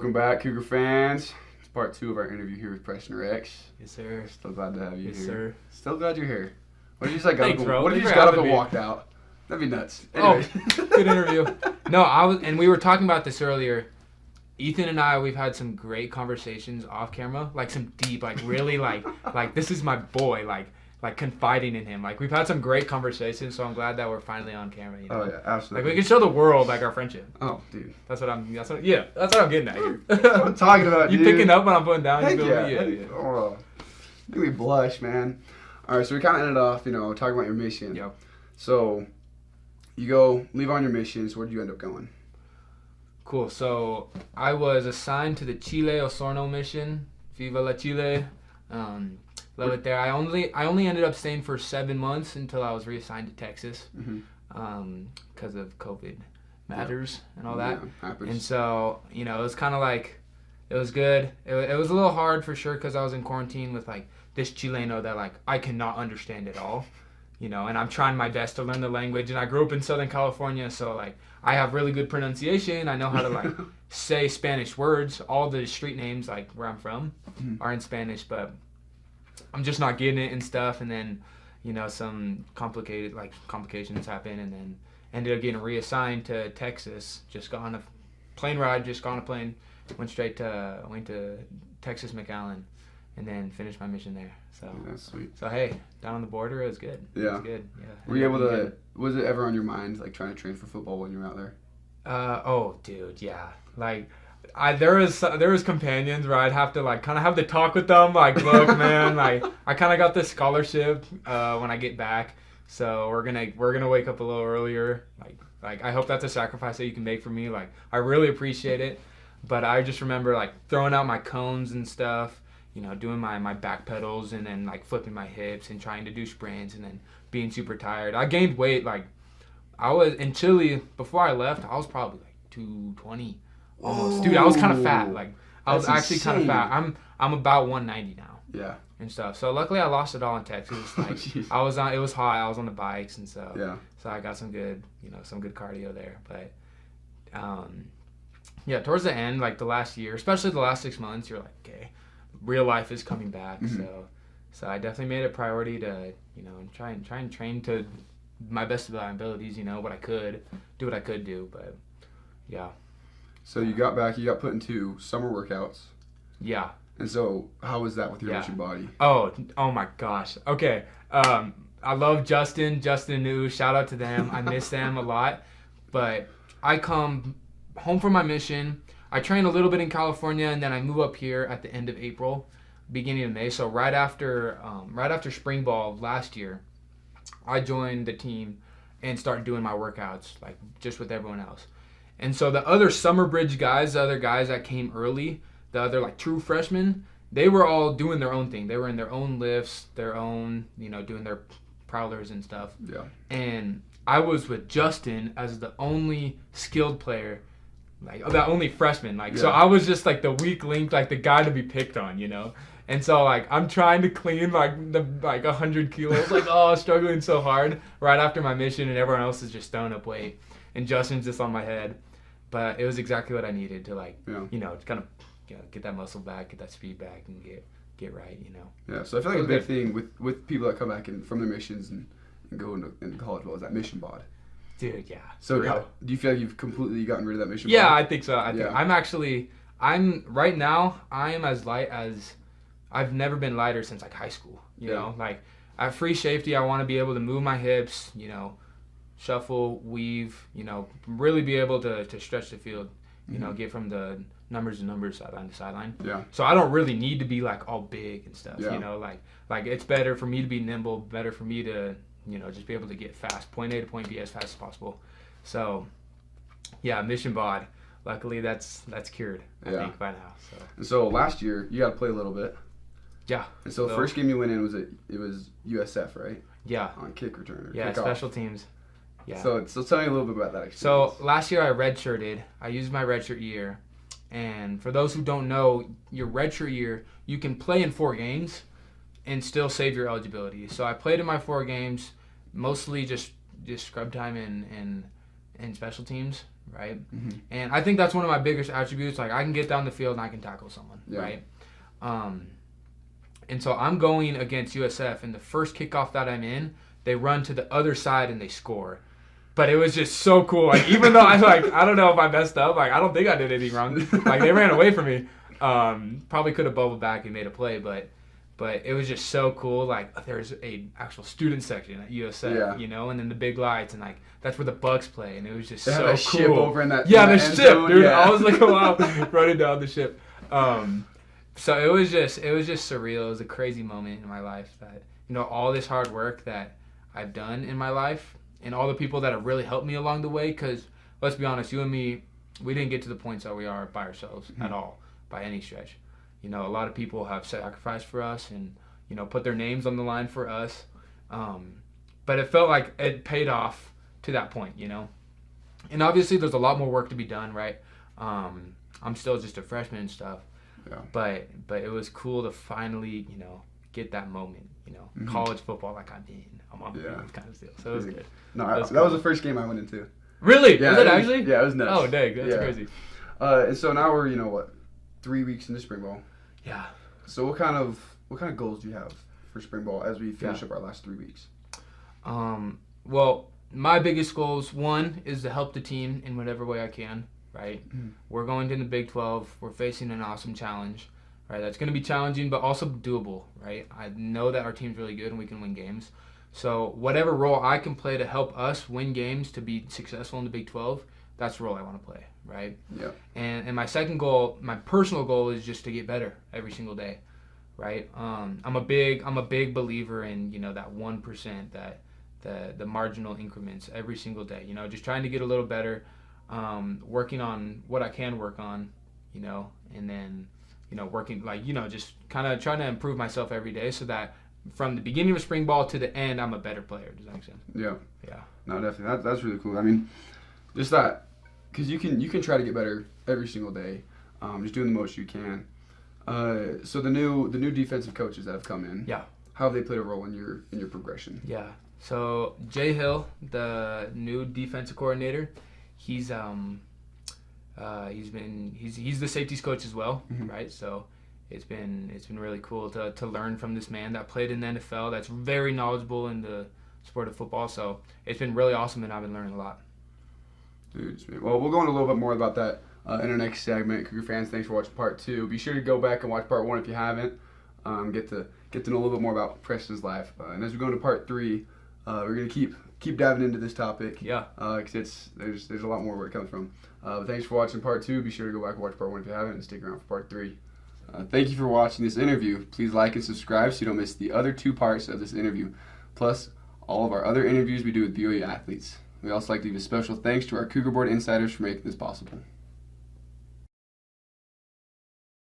Welcome back, Cougar fans. It's part 2 of our interview here with Preston Rex. Yes, sir. Still glad to have you Yes, here. sir. Still glad you're here. What if you just like Thanks, bro. What if you Thanks just for got up having and me. walked out? That'd be nuts. Anyway. Oh, good interview. No, and we were talking about this earlier. Ethan and I, we've had some great conversations off camera, like some deep, like really, like this is my boy, like confiding in him. Like we've had some great conversations, so I'm glad that we're finally on camera. You know? Oh yeah, absolutely. Like we can show the world like our friendship. Oh, dude. That's what I'm getting at here. That's what I'm talking about, You dude. picking up when I'm putting down? Heck You feel me? yeah. Oh, make me blush, man. All right, so we kind of ended off, talking about your mission. Yep. So you leave on your missions. Where did you end up going? Cool. So I was assigned to the Chile Osorno mission. Viva la Chile. Love it there. I only ended up staying for 7 months until I was reassigned to Texas, because of COVID matters and all that. Yeah, happens. And so it was kind of like, it was good. It was a little hard for sure because I was in quarantine with like this Chileno that like I cannot understand at all. And I'm trying my best to learn the language, and I grew up in Southern California, so like I have really good pronunciation. I know how to like say Spanish words. All the street names like where I'm from are in Spanish, but I'm just not getting it and stuff. And then some complications happen, and then ended up getting reassigned to Texas. Just got on a plane, went to Texas McAllen, and then finished my mission there. So that's sweet. So hey, down on the border, it was good. Yeah. It was good. Yeah. Were you able to? Was it ever on your mind, like trying to train for football when you were out there? Oh, dude, yeah. Like, there was companions where I'd have to like kind of have the talk with them. Like, look, man, like I kind of got this scholarship when I get back, so we're gonna wake up a little earlier. Like I hope that's a sacrifice that you can make for me. Like, I really appreciate it, but I just remember like throwing out my cones and stuff. Doing my back pedals and then like flipping my hips and trying to do sprints and then being super tired. I gained weight. Like I was in Chile before I left. I was probably like 220 almost. Whoa. Dude, I was kind of fat. Like I was That's actually kind of insane. fat. I'm about 190 now. Yeah. And stuff. So luckily I lost it all in Texas. Like it was hot. I was on the bikes and so. Yeah. So I got some good cardio there. But yeah, towards the end, like the last year, especially the last 6 months, you're like, okay, real life is coming back. So I definitely made it a priority to try and train to my best of my abilities. What I could do. But yeah. So you got back. You got put into summer workouts. Yeah. And so how was that with your mission body? Oh my gosh. Okay. I love Justin and New. Shout out to them. I miss them a lot. But I come home from my mission. I train a little bit in California, and then I move up here at the end of April, beginning of May. So right after spring ball last year, I joined the team and started doing my workouts like just with everyone else. And so the other summer bridge guys, the other guys that came early, the other like true freshmen, they were all doing their own thing. They were in their own lifts, their own, doing their prowlers and stuff. Yeah. And I was with Justin as the only skilled player. Like the only freshman, so I was just like the weak link, like the guy to be picked on, And so like I'm trying to clean like 100 kilos, struggling so hard right after my mission, and everyone else is just throwing up weight, and Justin's just on my head. But it was exactly what I needed to kind of get that muscle back, get that speed back, and get right, Yeah, so I feel like a big thing with people that come back from their missions and go into college is that mission bod. Dude, yeah. So do you feel like you've completely gotten rid of that mission? Yeah, body? I think so. I'm right now, I am as light as I've never been lighter since like high school. You know, like at free safety, I want to be able to move my hips, shuffle, weave, really be able to stretch the field, get from the numbers to numbers, sideline to sideline. Yeah. So I don't really need to be like all big and stuff, Yeah. like it's better for me to be nimble, better for me to just be able to get fast, point A to point B as fast as possible. So, yeah, mission bod. Luckily, that's cured, I think, by now. So. And so last year, you got to play a little bit. Yeah. And so the first game you went in was USF, right? Yeah. On kick return. Or yeah, kick special off. teams. Yeah. So tell me a little bit about that experience. So last year I redshirted. I used my redshirt year. And for those who don't know, your redshirt year, you can play in 4 games and still save your eligibility. So I played in my 4 games, mostly just scrub time and and special teams, right? Mm-hmm. And I think that's one of my biggest attributes. Like, I can get down the field and I can tackle someone, right? And so I'm going against USF, and the first kickoff that I'm in, they run to the other side and they score. But it was just so cool. Like, even though I don't know if I messed up. Like, I don't think I did anything wrong. Like, they ran away from me. Probably could have bubbled back and made a play, but it was just so cool. Like, there's a actual student section at USF, you know, and then the big lights, and like that's where the Bucks play, and it was just so cool. Ship over in that the end ship, zone. dude. Yeah. I was like, wow, running down the ship. So it was just surreal. It was a crazy moment in my life that, you know, all this hard work that I've done in my life and all the people that have really helped me along the way. Because let's be honest, you and me, we didn't get to the points that we are by ourselves at all, by any stretch. You know, a lot of people have sacrificed for us and, you know, put their names on the line for us. But it felt like it paid off to that point, you know. And obviously there's a lot more work to be done, right? I'm still just a freshman and stuff. Yeah. But it was cool to finally, you know, get that moment, you know, college football like I'm in. I'm on the field kind of deal. So it was good. No, that was the first game I went into. Really? Yeah, was it actually? Yeah, it was nuts. Oh, dang. That's crazy. And so now we're, you know, what, 3 weeks into spring ball. Yeah. So what kind of goals do you have for spring ball as we finish up our last 3 weeks? Well, my biggest goals, one, is to help the team in whatever way I can. Right? We're going to the Big 12. We're facing an awesome challenge, right? That's going to be challenging, but also doable, right? I know that our team's really good and we can win games. So whatever role I can play to help us win games to be successful in the Big 12, that's the role I want to play, right? Yeah. And my second goal, my personal goal, is just to get better every single day, right? I'm a big believer in, you know, that 1%, that the marginal increments every single day. You know, just trying to get a little better. Working on what I can work on, you know, and then, you know, working, like, you know, just kind of trying to improve myself every day so that from the beginning of spring ball to the end, I'm a better player. Does that make sense? Yeah. Yeah. No, definitely. That's really cool. I mean, just that, because you can try to get better every single day, just doing the most you can. So the new defensive coaches that have come in, how have they played a role in your progression? Yeah. So Jay Hill, the new defensive coordinator, he's the safeties coach as well, right? So it's been really cool to learn from this man that played in the NFL, that's very knowledgeable in the sport of football. So it's been really awesome, and I've been learning a lot. Dude, well, we'll go into a little bit more about that in our next segment. Cougar fans, thanks for watching part 2. Be sure to go back and watch part 1 if you haven't. Get to know a little bit more about Preston's life. And as we go into part 3, we're gonna keep diving into this topic. Yeah. Because there's a lot more where it comes from. But thanks for watching part 2. Be sure to go back and watch part 1 if you haven't, and stick around for part 3. Thank you for watching this interview. Please like and subscribe so you don't miss the other 2 parts of this interview, plus all of our other interviews we do with BYU athletes. We also like to give a special thanks to our Cougar Board insiders for making this possible.